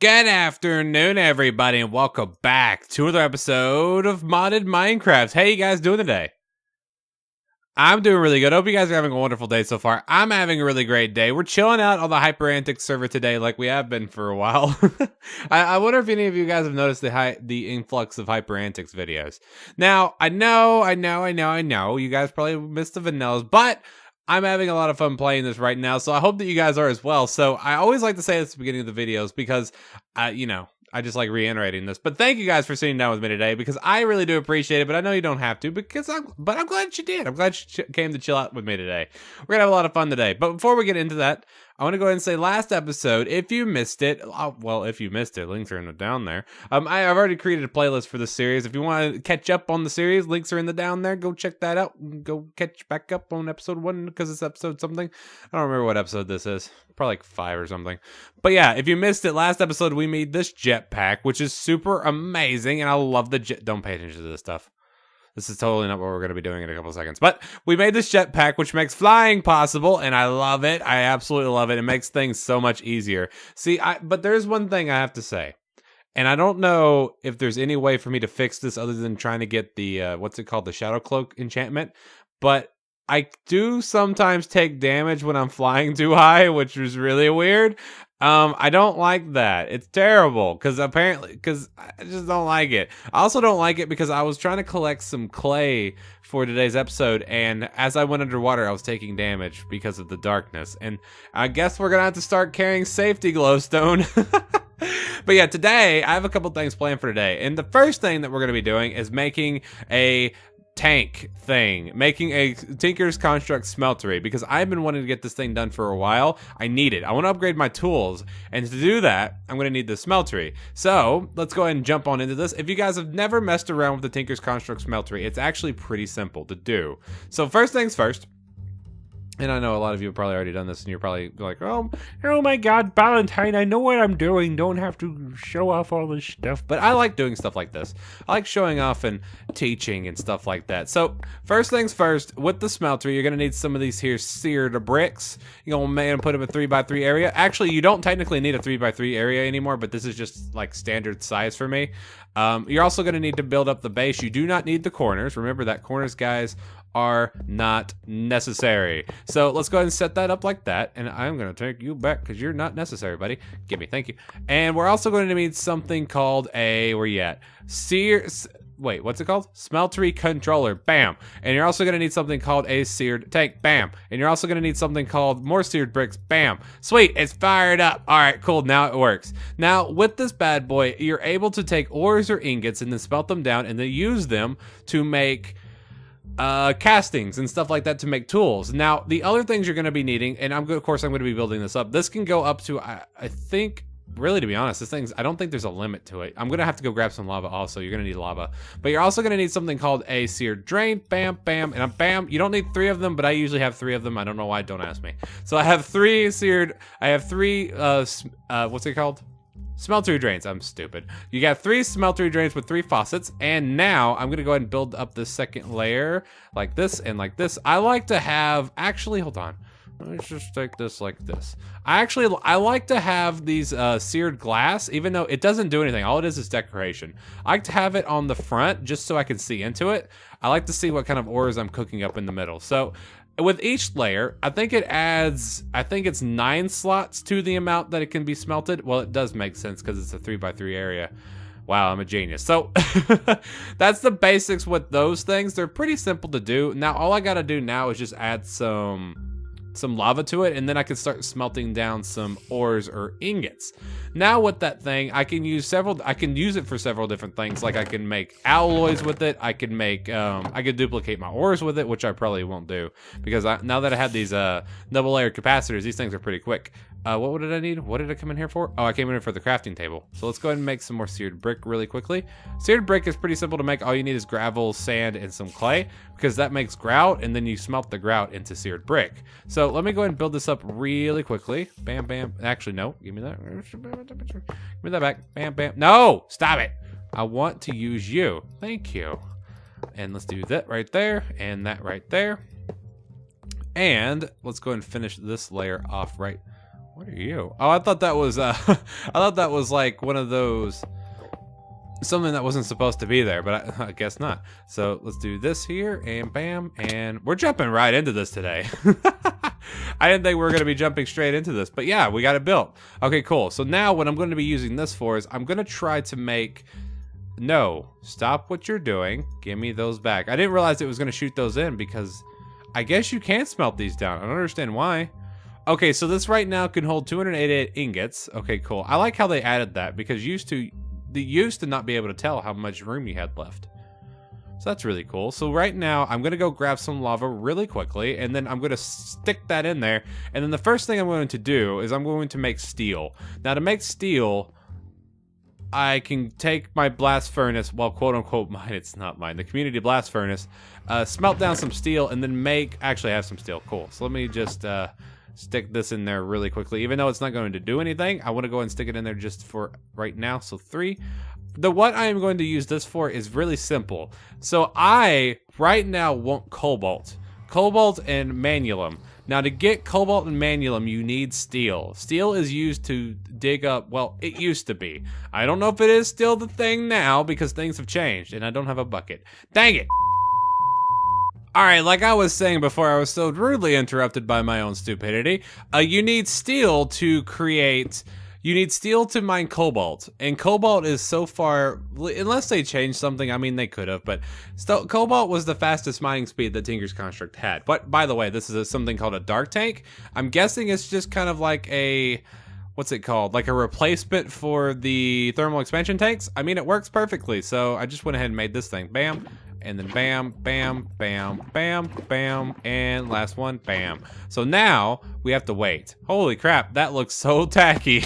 Good afternoon, everybody, and welcome back to another episode of Modded Minecraft. How you guys doing today? I'm doing really good. Hope you guys are having a wonderful day so far. I'm having a really great day. We're chilling out on the Hyperantic server today like we have been for a while. I wonder if any of you guys have noticed the influx of Hyperantics videos. Now, I know, you guys probably missed the vanillas, but I'm having a lot of fun playing this right now, so I hope that you guys are as well. So I always like to say this at the beginning of the videos because, I just like reiterating this. But thank you guys for sitting down with me today because I really do appreciate it, but I know you don't have to but I'm glad you did. I'm glad you came to chill out with me today. We're going to have a lot of fun today. But before we get into that, I want to go ahead and say last episode, if you missed it, links are down there. I've already created a playlist for the series. If you want to catch up on the series, links are down there. Go check that out. Go catch back up on episode 1 because it's episode something. I don't remember what episode this is. Probably like 5 or something. But yeah, if you missed it, last episode we made this jetpack, which is super amazing, and I love the jet. Don't pay attention to this stuff. This is totally not what we're going to be doing in a couple of seconds. But we made this jetpack, which makes flying possible, and I love it. I absolutely love it. It makes things so much easier. But there's one thing I have to say. And I don't know if there's any way for me to fix this other than trying to get the, the Shadow Cloak enchantment. But I do sometimes take damage when I'm flying too high, which is really weird. I don't like that. It's terrible because I just don't like it. I also don't like it because I was trying to collect some clay for today's episode, and as I went underwater, I was taking damage because of the darkness. And I guess we're gonna have to start carrying safety glowstone. But yeah, today I have a couple things planned for today, and the first thing that we're gonna be doing is making a tank thing, making a Tinker's Construct Smeltery, because I've been wanting to get this thing done for a while. I need it. I want to upgrade my tools, and to do that, I'm going to need the Smeltery. So let's go ahead and jump on into this. If you guys have never messed around with the Tinker's Construct Smeltery, it's actually pretty simple to do. So first things first, and I know a lot of you have probably already done this, and you're probably like, oh my god, Ballantine, I know what I'm doing. Don't have to show off all this stuff. But I like doing stuff like this. I like showing off and teaching and stuff like that. So first things first, with the smelter, you're going to need some of these here seared bricks. You're going to put them in a 3x3 area. Actually, you don't technically need a 3x3 area anymore, but this is just like standard size for me. You're also going to need to build up the base. You do not need the corners. Remember that corners, guys, are not necessary. So let's go ahead and set that up like that. And I'm going to take you back because you're not necessary, buddy. Give me, thank you. And we're also going to need something called where you at? What's it called? Smeltery controller. Bam. And you're also going to need something called a seared tank. Bam. And you're also going to need something called more seared bricks. Bam. Sweet. It's fired up. All right, cool. Now it works. Now with this bad boy, you're able to take ores or ingots and then smelt them down and then use them to make castings and stuff like that to make tools. Now, the other things you're going to be needing, and of course I'm going to be building this up. This can go up to, I think, really, to be honest, I don't think there's a limit to it. I'm going to have to go grab some lava also. You're going to need lava. But you're also going to need something called a seared drain. Bam, bam, and bam. You don't need 3 of them, but I usually have 3 of them. I don't know why. Don't ask me. So I have 3 what's it called? Smeltery drains. I'm stupid. You got 3 smeltery drains with 3 faucets, and now I'm gonna go ahead and build up the second layer like this and like this. I like to have, actually, hold on. Let's just take this like this. I like to have these seared glass, even though it doesn't do anything. All it is decoration. I like to have it on the front just so I can see into it. I like to see what kind of ores I'm cooking up in the middle. So with each layer, I think it's 9 slots to the amount that it can be smelted. Well, it does make sense because it's a 3x3 area. Wow, I'm a genius. So that's the basics with those things. They're pretty simple to do. Now, all I got to do now is just add some lava to it, and then I can start smelting down some ores or ingots. Now with that thing, I can use it for several different things. Like I can make alloys with it. I can make, I could duplicate my ores with it, which I probably won't do because now that I have these double layered capacitors, these things are pretty quick. What did I need? What did I come in here for? Oh, I came in here for the crafting table. So let's go ahead and make some more seared brick really quickly. Seared brick is pretty simple to make. All you need is gravel, sand, and some clay because that makes grout, and then you smelt the grout into seared brick. So let me go ahead and build this up really quickly. Bam, bam. Actually, no. Give me that. Give me that back. Bam, bam. No! Stop it! I want to use you. Thank you. And let's do that right there, and that right there. And let's go ahead and finish this layer off right. What are you? Oh, I thought that was I thought that was like one of those, something that wasn't supposed to be there, but I guess not. So let's do this here, and bam, and we're jumping right into this today. I didn't think we were going to be jumping straight into this, but yeah, we got it built. Okay, cool. So now what I'm going to be using this for is I'm going to try to make... No, stop what you're doing. Give me those back. I didn't realize it was going to shoot those in because I guess you can't smelt these down. I don't understand why. Okay, so this right now can hold 288 ingots. Okay, cool. I like how they added that because they used to not be able to tell how much room you had left. So that's really cool. So right now, I'm going to go grab some lava really quickly, and then I'm going to stick that in there. And then the first thing I'm going to do is I'm going to make steel. Now, to make steel, I can take my blast furnace, well, quote-unquote mine, it's not mine, the community blast furnace, smelt down some steel, and then make... Actually, I have some steel. Cool. So let me just stick this in there really quickly. Even though it's not going to do anything, I want to go and stick it in there just for right now. So 3. What I am going to use this for is really simple. So I, right now, want cobalt. Cobalt and manulum. Now, to get cobalt and manulum, you need steel. Steel is used to dig up, well, it used to be. I don't know if it is still the thing now, because things have changed, and I don't have a bucket. Dang it! Alright, like I was saying before, I was so rudely interrupted by my own stupidity. You need steel to create... You need steel to mine cobalt, and cobalt is so far, unless they changed something, I mean they could have, but still, cobalt was the fastest mining speed that Tinker's Construct had. But by the way, this is something called a dark tank. I'm guessing it's just kind of like a, what's it called? Like a replacement for the thermal expansion tanks. I mean, it works perfectly, so I just went ahead and made this thing. Bam. And then bam, bam, bam, bam, bam, and last one, bam. So now we have to wait. Holy crap, that looks so tacky.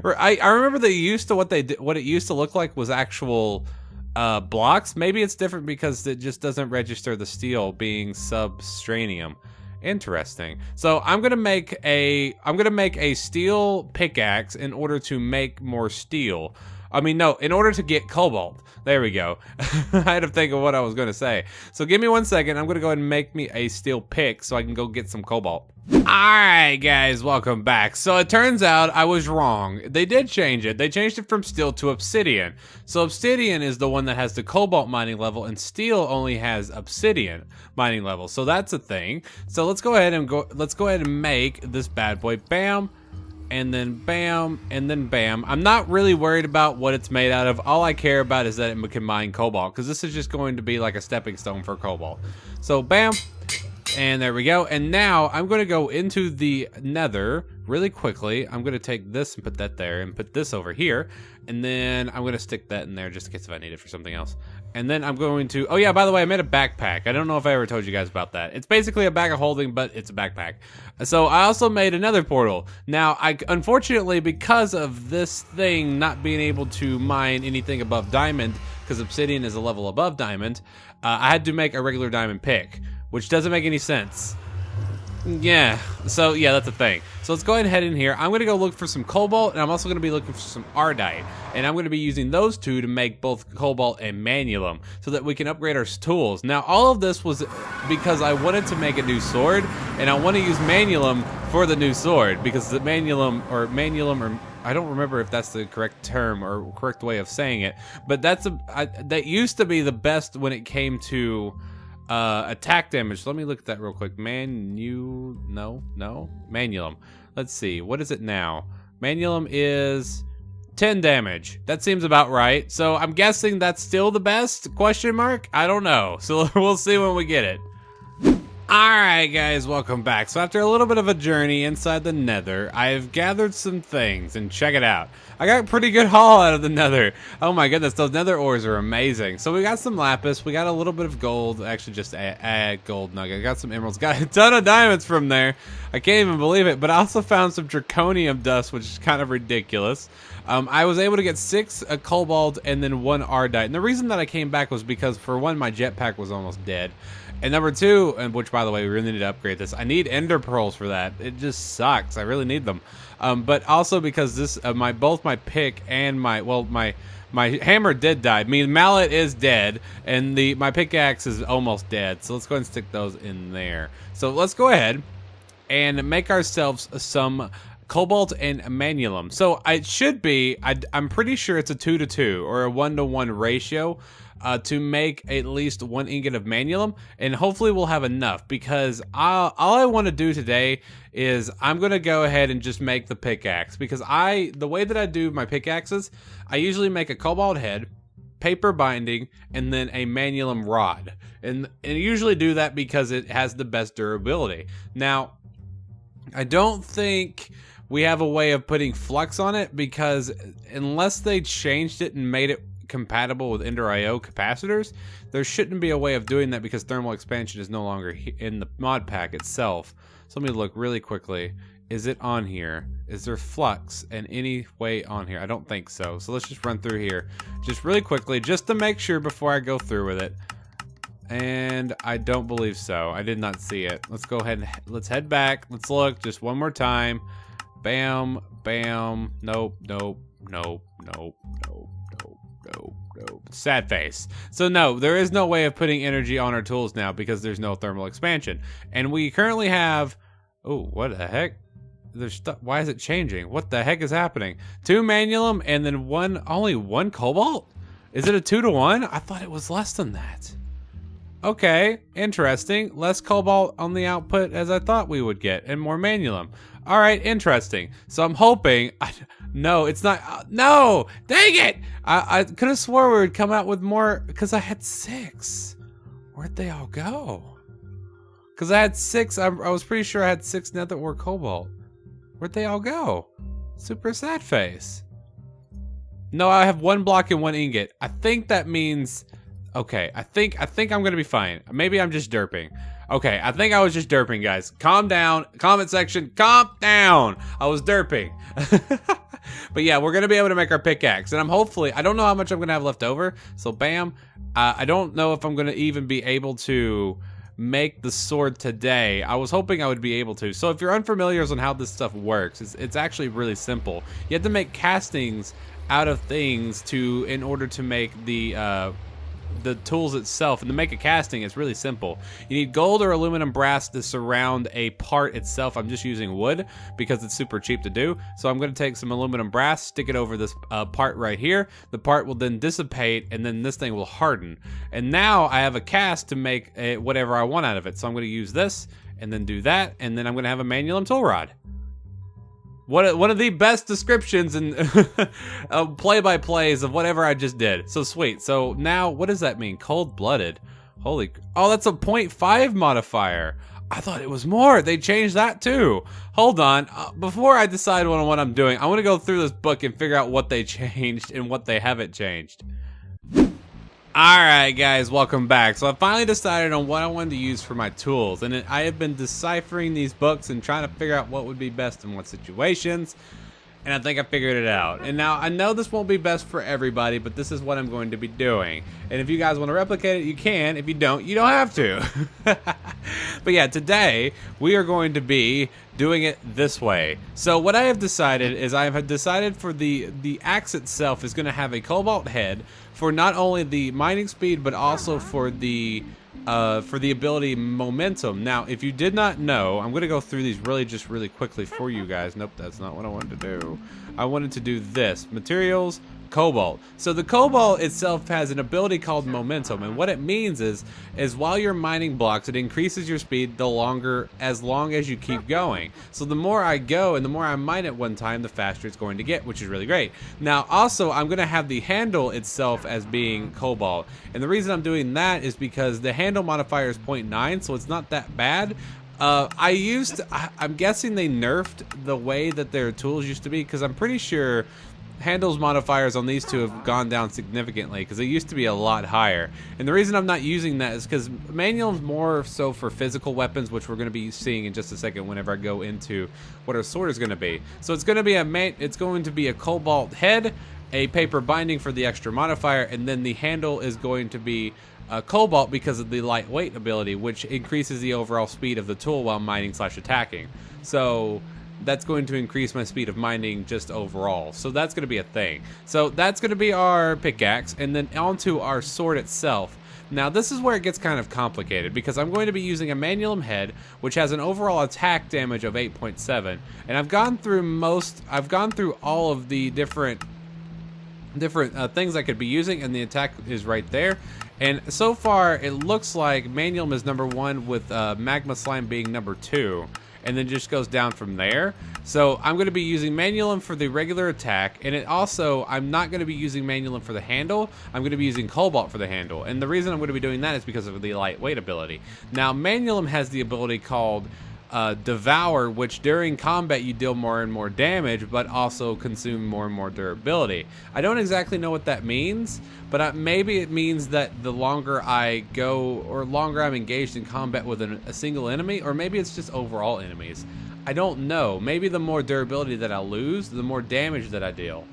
I remember they used to what it used to look like was actual blocks. Maybe it's different because it just doesn't register the steel being substranium. Interesting. So I'm gonna make a steel pickaxe in order to make more steel. I mean, no, in order to get cobalt. There we go. I had to think of what I was going to say. So give me 1 second. I'm going to go ahead and make me a steel pick so I can go get some cobalt. Alright, guys, welcome back. So it turns out I was wrong. They did change it. They changed it from steel to obsidian. So obsidian is the one that has the cobalt mining level, and steel only has obsidian mining level. So that's a thing. So let's go ahead and make this bad boy. Bam. And then bam, and then bam. I'm not really worried about what it's made out of. All I care about is that it can mine cobalt, because this is just going to be like a stepping stone for cobalt. So bam, and there we go. And now I'm going to go into the nether really quickly. I'm going to take this and put that there, and put this over here. And then I'm going to stick that in there just in case if I need it for something else. And then I'm going to, oh yeah, by the way, I made a backpack. I don't know if I ever told you guys about that. It's basically a bag of holding, but it's a backpack. So I also made another portal. Now, unfortunately, because of this thing not being able to mine anything above diamond, because obsidian is a level above diamond, I had to make a regular diamond pick, which doesn't make any sense. Yeah, so yeah, that's a thing. So let's go ahead and head in here. I'm going to go look for some cobalt, and I'm also going to be looking for some ardite. And I'm going to be using those two to make both cobalt and manulum so that we can upgrade our tools. Now, all of this was because I wanted to make a new sword, and I want to use manulum for the new sword because the manulum, or I don't remember if that's the correct term or correct way of saying it, but that used to be the best when it came to attack damage. Let me look at that real quick. Manulum. Let's see. What is it now? Manulum is 10 damage. That seems about right. So I'm guessing that's still the best? Question mark? I don't know. So we'll see when we get it. Alright guys, welcome back. So after a little bit of a journey inside the nether, I've gathered some things, and check it out. I got a pretty good haul out of the nether. Oh my goodness, those nether ores are amazing. So we got some lapis, we got a little bit of gold, actually just a gold nugget. I got some emeralds, got a ton of diamonds from there. I can't even believe it, but I also found some draconium dust, which is kind of ridiculous. I was able to get 6 cobalt and then 1 ardite. And the reason that I came back was because, for one, my jetpack was almost dead. And number 2, and which, by the way, we really need to upgrade this. I need ender pearls for that. It just sucks. I really need them. But also because this, both my pick and my hammer did die. I mean, mallet is dead, and my pickaxe is almost dead. So let's go ahead and stick those in there. So let's go ahead and make ourselves some cobalt and magnulum. So it should be, I'm pretty sure it's a 2-to-2 or a 1-to-1 ratio to make at least 1 ingot of magnulum, and hopefully we'll have enough, because all I want to do today is I'm going to go ahead and just make the pickaxe, because the way that I do my pickaxes, I usually make a cobalt head, paper binding, and then a magnulum rod, and I usually do that because it has the best durability. Now, I don't think we have a way of putting flux on it, because unless they changed it and made it compatible with Ender IO capacitors, there shouldn't be a way of doing that, because thermal expansion is no longer in the mod pack itself. So let me look really quickly. Is it on here? Is there flux in any way on here? I don't think so. So let's just run through here just really quickly, just to make sure before I go through with it. And I don't believe so. I did not see it. Let's go ahead and let's head back. Let's look just one more time. Bam, bam. Nope, nope, nope, nope, nope, nope, nope, nope. Sad face. So no, there is no way of putting energy on our tools now, because there's no thermal expansion. And we currently have, oh, what the heck? There's stuff. Why is it changing? What the heck is happening? 2 magnulum and then only 1 cobalt? Is it a 2-to-1? I thought it was less than that. Okay, interesting. Less cobalt on the output as I thought we would get, and more magnulum. All right, interesting. So I'm hoping. No, it's not. No, dang it! I could have swore we would come out with more, because I had 6. Where'd they all go? Because I had 6. I was pretty sure I had 6 now that were cobalt. Where'd they all go? Super sad face. No, I have 1 block and 1 ingot. I think that means. Okay, I think I'm gonna be fine. Maybe I'm just derping. Okay, I think I was just derping, guys. Calm down. Comment section, calm down. I was derping. But yeah, we're gonna be able to make our pickaxe, and I don't know how much I'm gonna have left over. So bam. I don't know if I'm gonna even be able to make the sword today. I was hoping I would be able to. So if you're unfamiliar on how this stuff works, it's actually really simple. You have to make castings out of things in order to make the tools itself. And to make a casting, it's really simple. You need gold or aluminum brass to surround a part itself. I'm just using wood because it's super cheap to do. So I'm going to take some aluminum brass, stick it over this part right here. The part will then dissipate, and then this thing will harden. And now I have a cast to make whatever I want out of it. So I'm going to use this and then do that, and then I'm going to have a magnulum tool rod. One of the best descriptions and play-by-plays of whatever I just did. So sweet. So now, what does that mean? Cold-blooded. Holy... Oh, that's a 0.5 modifier. I thought it was more. They changed that too. Hold on. Before I decide on what I'm doing, I want to go through this book and figure out what they changed and what they haven't changed. Alright guys, welcome back. So I finally decided on what I wanted to use for my tools, and I have been deciphering these books and trying to figure out what would be best in what situations, and I think I figured it out. And now I know this won't be best for everybody, but this is what I'm going to be doing. And if you guys want to replicate it, you can. If you don't, you don't have to. But yeah, today we are going to be doing it this way. So what I have decided is I have decided for the axe itself is going to have a cobalt head for not only the mining speed, but also for the ability momentum. Now, if you did not know, I'm going to go through these really quickly for you guys. Nope, that's not what I wanted to do. I wanted to do this. Materials, cobalt. So the cobalt itself has an ability called momentum, and what it means is while you're mining blocks, it increases your speed as long as you keep going. So the more I go and the more I mine at one time, the faster it's going to get, which is really great. Now also, I'm going to have the handle itself as being cobalt, and the reason I'm doing that is because the handle modifier is 0.9, so it's not that bad. I'm guessing they nerfed the way that their tools used to be, because I'm pretty sure handles modifiers on these two have gone down significantly, because it used to be a lot higher. And the reason I'm not using that is because manual's more so for physical weapons, which we're going to be seeing in just a second whenever I go into what our sword is going to be. So it's going to be a cobalt head, a paper binding for the extra modifier, and then the handle is going to be cobalt because of the lightweight ability, which increases the overall speed of the tool while mining / attacking. So that's going to increase my speed of mining just overall. So that's going to be a thing. So that's going to be our pickaxe, and then onto our sword itself. Now this is where it gets kind of complicated, because I'm going to be using a Manualum head, which has an overall attack damage of 8.7, and I've gone through all of the different things I could be using, and the attack is right there. And so far it looks like Manualum is number 1, with Magma Slime being number 2, and then just goes down from there. So I'm going to be using Manualum for the regular attack, and I'm not going to be using Manualum for the handle. I'm going to be using Cobalt for the handle, and the reason I'm going to be doing that is because of the lightweight ability. Now Manualum has the ability called Devour, which during combat you deal more and more damage, but also consume more and more durability. I don't exactly know what that means, but maybe it means that the longer I go, or longer I'm engaged in combat with a single enemy, or maybe it's just overall enemies. I don't know. Maybe the more durability that I lose, the more damage that I deal.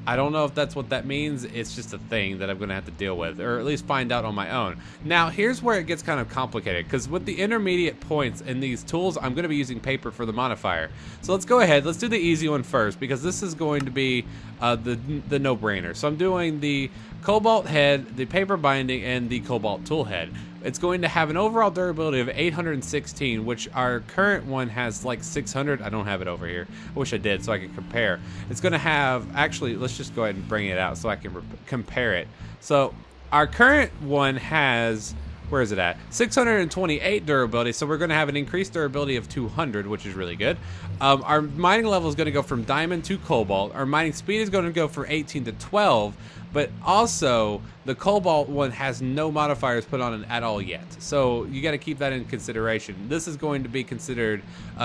I don't know if that's what that means. It's just a thing that I'm going to have to deal with, or at least find out on my own. Now, here's where it gets kind of complicated, because with the intermediate points in these tools, I'm going to be using paper for the modifier. So let's go ahead. Let's do the easy one first, because this is going to be the no-brainer. So I'm doing the Cobalt head, the paper binding, and the Cobalt tool head. It's going to have an overall durability of 816, which our current one has like 600. I don't have it over here. I wish I did so I could compare. It's going to have, actually, let's just go ahead and bring it out so I can compare it. So our current one has, where is it at? 628 durability, so we're going to have an increased durability of 200, which is really good. Our mining level is going to go from diamond to cobalt. Our mining speed is going to go from 18 to 12, but also the cobalt one has no modifiers put on it at all yet. So you got to keep that in consideration. This is going to be considered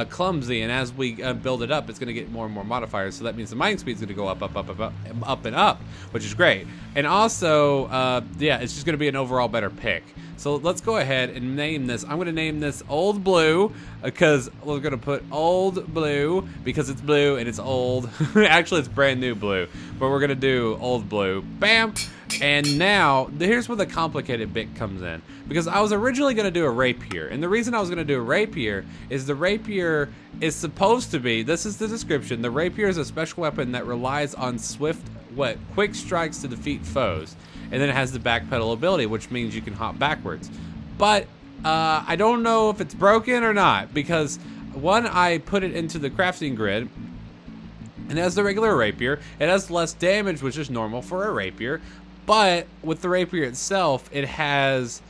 clumsy, and as we build it up, it's going to get more and more modifiers. So that means the mining speed is going to go up and up, which is great. And also, yeah, it's just going to be an overall better pick. So let's go ahead and name this. I'm going to name this Old Blue, because we're going to put Old Blue because it's blue and it's old. Actually, it's brand new blue, but we're going to do Old Blue. Bam! And now, here's where the complicated bit comes in. Because I was originally going to do a rapier. And the reason I was going to do a rapier is the rapier is supposed to be, this is the description, the rapier is a special weapon that relies on quick strikes to defeat foes. And then it has the backpedal ability, which means you can hop backwards. But I don't know if it's broken or not, because one, I put it into the crafting grid, and as the regular rapier, it has less damage, which is normal for a rapier. But with the rapier itself, it has,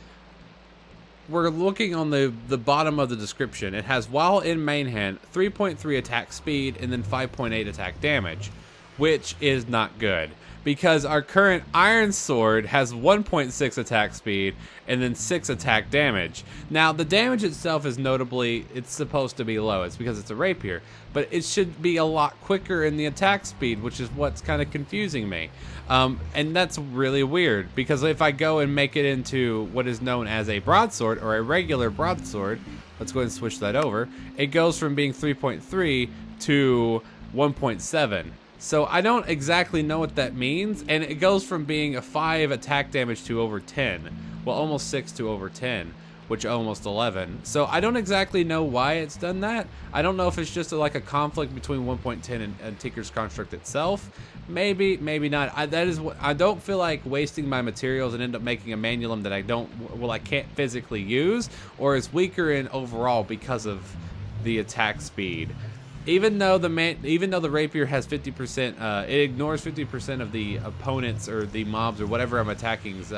we're looking on the bottom of the description, it has, while in main hand, 3.3 attack speed and then 5.8 attack damage, which is not good. Because our current iron sword has 1.6 attack speed and then 6 attack damage. Now, the damage itself is notably, it's supposed to be low. It's because it's a rapier. But it should be a lot quicker in the attack speed, which is what's kind of confusing me. And that's really weird, because if I go and make it into what is known as a broadsword, or a regular broadsword, let's go ahead and switch that over, it goes from being 3.3 to 1.7. So I don't exactly know what that means, and it goes from being a 5 attack damage to over 10. Well, almost 6 to over 10, which almost 11. So I don't exactly know why it's done that. I don't know if it's just like a conflict between 1.10 and Tinker's Construct itself. Maybe, maybe not. I don't feel like wasting my materials and end up making a Manualum that I can't physically use, or is weaker in overall because of the attack speed. Even though the rapier has 50%, it ignores 50% of the opponents or the mobs or whatever I'm attacking's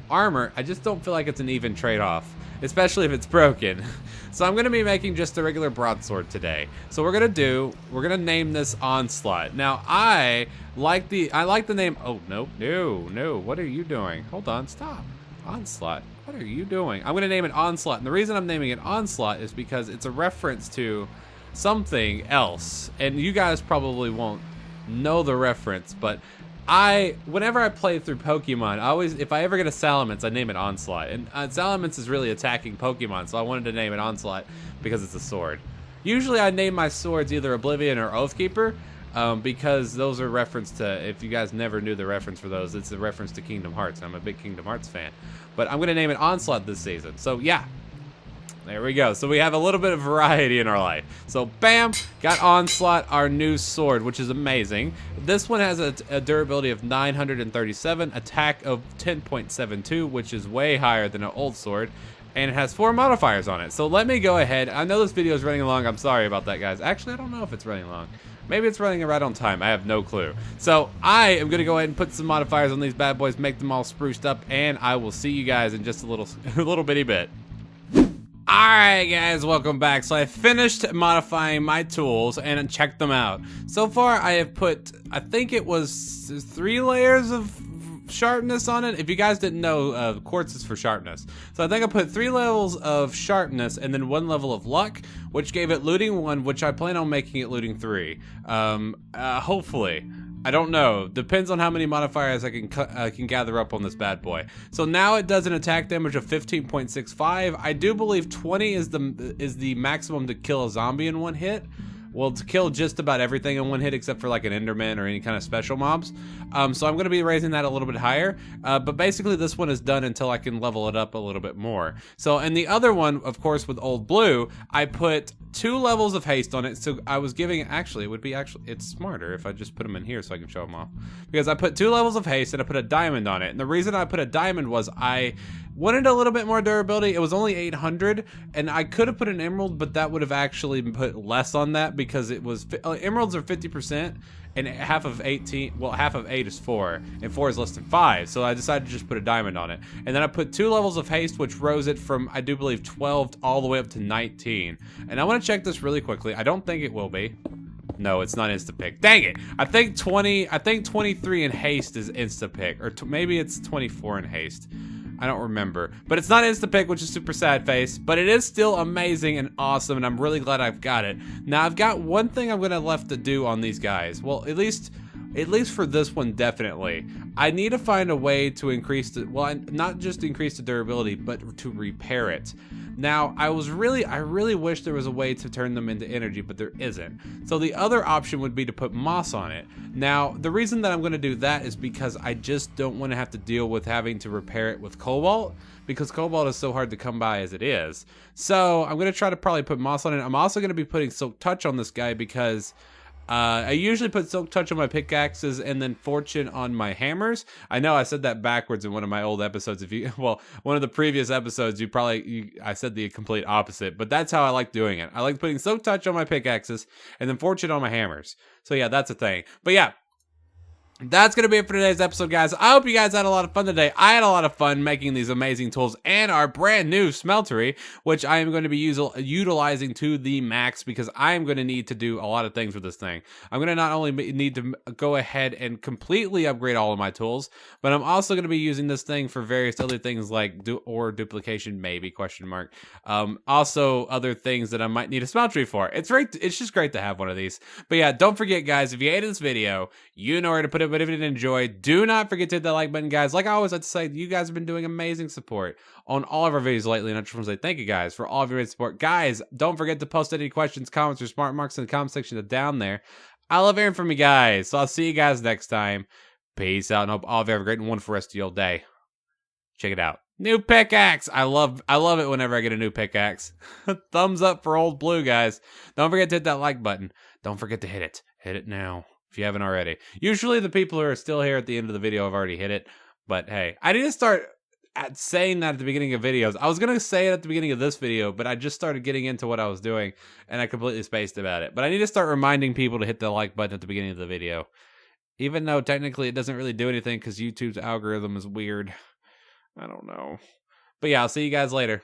armor. I just don't feel like it's an even trade-off, especially if it's broken. So I'm going to be making just a regular broadsword today. So we're going to name this Onslaught. Now I like the name. Oh no! What are you doing? Hold on, stop. Onslaught. What are you doing? I'm going to name it Onslaught, and the reason I'm naming it Onslaught is because it's a reference to something else, and you guys probably won't know the reference, but whenever I play through Pokemon, if I ever get a Salamence, I name it Onslaught, and Salamence is really attacking Pokemon, so I wanted to name it Onslaught because it's a sword. Usually I name my swords either Oblivion or Oathkeeper, because those are reference to, if you guys never knew the reference for those, it's a reference to Kingdom Hearts, and I'm a big Kingdom Hearts fan. But I'm going to name it Onslaught this season. So yeah, There we go. So we have a little bit of variety in our life. So bam, got Onslaught, our new sword, which is amazing. This one has a durability of 937, attack of 10.72, which is way higher than an old sword. And it has 4 modifiers on it. So let me go ahead. I know this video is running along. I'm sorry about that, guys. Actually, I don't know if it's running long. Maybe it's running right on time. I have no clue. So I am going to go ahead and put some modifiers on these bad boys, make them all spruced up, and I will see you guys in just a little bitty bit. Alright guys, welcome back. So I finished modifying my tools and checked them out. So far I have put, I think it was 3 layers of sharpness on it. If you guys didn't know, quartz is for sharpness. So I think I put 3 levels of sharpness and then 1 level of luck, which gave it looting 1, which I plan on making it looting 3. Hopefully. I don't know. Depends on how many modifiers I can gather up on this bad boy. So now it does an attack damage of 15.65. I do believe 20 is the maximum to kill a zombie in 1 hit. Well, to kill just about everything in 1 hit except for like an Enderman or any kind of special mobs. So I'm going to be raising that a little bit higher. But basically this one is done until I can level it up a little bit more. So, and the other one, of course, with Old Blue, I put 2 levels of haste on it. So I was giving, it's smarter if I just put them in here so I can show them off. Because I put 2 levels of haste and I put a diamond on it. And the reason I put a diamond was I wanted a little bit more durability. It was only 800 and I could have put an emerald, but that would have actually put less on that because it was, emeralds are 50% and half of 8 is 4 and 4 is less than 5. So I decided to just put a diamond on it. And then I put 2 levels of haste, which rose it from, I do believe, 12 all the way up to 19. And I want to check this really quickly. I don't think it will be. No, it's not insta-pick. Dang it! I think 23 in haste is insta-pick, or maybe it's 24 in haste. I don't remember. But it's not insta-pick, which is super sad face, but it is still amazing and awesome, and I'm really glad I've got it. Now, I've got one thing I'm gonna left to do on these guys. Well, at least for this one, definitely. I need to find a way to increase the, well, not just increase the durability, but to repair it. Now, I really wish there was a way to turn them into energy, but there isn't. So the other option would be to put moss on it. Now, the reason that I'm going to do that is because I just don't want to have to deal with having to repair it with cobalt, because cobalt is so hard to come by as it is. So I'm going to try to probably put moss on it. I'm also going to be putting Silk Touch on this guy because I usually put Silk Touch on my pickaxes and then Fortune on my hammers. I know I said that backwards in one of my old episodes. One of the previous episodes, I said the complete opposite, but that's how I like doing it. I like putting Silk Touch on my pickaxes and then Fortune on my hammers. So yeah, that's a thing. But yeah, that's going to be it for today's episode, guys. I hope you guys had a lot of fun today. I had a lot of fun making these amazing tools and our brand new Smeltery, which I am going to be utilizing to the max because I am going to need to do a lot of things with this thing. I'm going to not only need to go ahead and completely upgrade all of my tools, but I'm also going to be using this thing for various other things like ore duplication, maybe, question mark. Also, other things that I might need a Smeltery for. It's just great to have one of these. But yeah, don't forget, guys, if you hated this video, you know where to put it. But if you did enjoy, do not forget to hit that like button, guys. Like I always like to say, you guys have been doing amazing support on all of our videos lately, and I just want to say thank you guys for all of your support. Guys, don't forget to post any questions, comments, or smart marks in the comment section down there. I love hearing from you guys, so I'll see you guys next time. Peace out, and hope all of you have a great and wonderful rest of your day. Check it out. New pickaxe! I love it whenever I get a new pickaxe. Thumbs up for Old Blue, guys. Don't forget to hit that like button. Don't forget to hit it. Hit it now, if you haven't already. Usually the people who are still here at the end of the video have already hit it. But hey, I need to start saying that at the beginning of videos. I was going to say it at the beginning of this video, but I just started getting into what I was doing, and I completely spaced about it. But I need to start reminding people to hit the like button at the beginning of the video. Even though technically it doesn't really do anything because YouTube's algorithm is weird. I don't know. But yeah, I'll see you guys later.